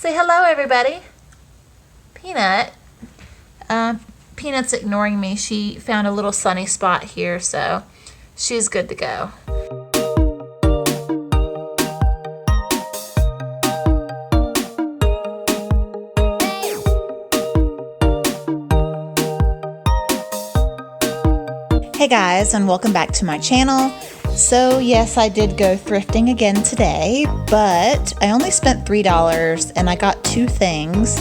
Say hello, everybody. Peanut. Peanut's ignoring me. She found a little sunny spot here, so she's good to go. Hey guys, and welcome back to my channel. So yes, I did go thrifting again today, but I only spent $3 and I got two things.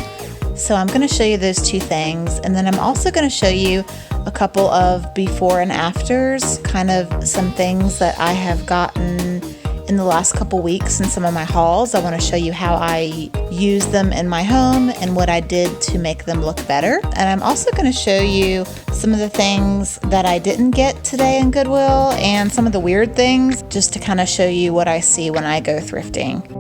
So I'm going to show you those two things, and then I'm also going to show you a couple of before and afters, kind of some things that I have gotten in the last couple weeks in some of my hauls. I want to show you how I use them in my home and what I did to make them look better. And I'm also going to show you some of the things that I didn't get today in Goodwill and some of the weird things, just to kind of show you what I see when I go thrifting.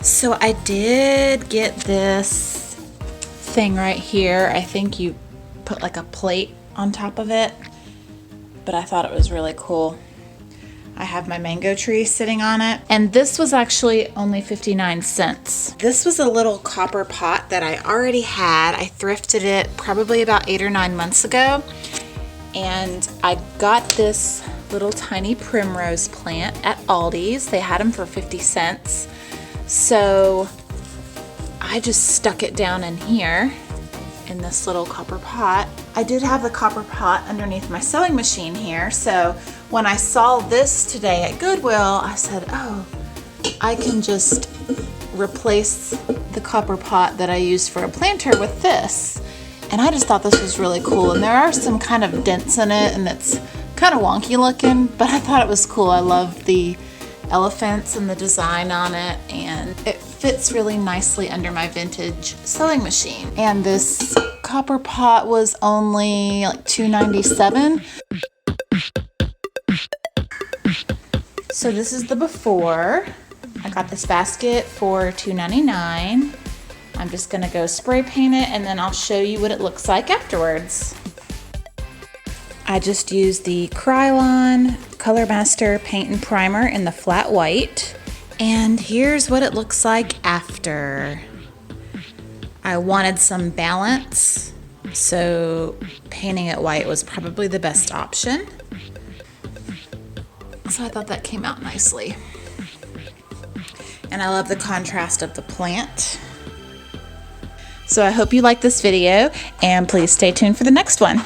So I did get this thing right here. I think you put like a plate on top of it, but I thought it was really cool. I have my mango tree sitting on it, and this was actually only 59 cents. This was a little copper pot that I already had. I thrifted it probably about 8 or 9 months ago, and I got this little tiny primrose plant at Aldi's. They had them for 50 cents. So I just stuck it down in here in this little copper pot. I did have the copper pot underneath my sewing machine here, so when I saw this today at Goodwill, I said, oh, I can just replace the copper pot that I used for a planter with this. And I just thought this was really cool, and there are some kind of dents in it, and it's kind of wonky looking, but I thought it was cool. I love the elephants and the design on it, and it fits really nicely under my vintage sewing machine. And this copper pot was only like $2.97. So this is the before. I got this basket for $2.99. I'm just gonna go spray paint it, and then I'll show you what it looks like afterwards. I just used the Krylon Color Master Paint and Primer in the flat white. And here's what it looks like after. I wanted some balance, so painting it white was probably the best option. So I thought that came out nicely. And I love the contrast of the plant. So I hope you like this video, and please stay tuned for the next one.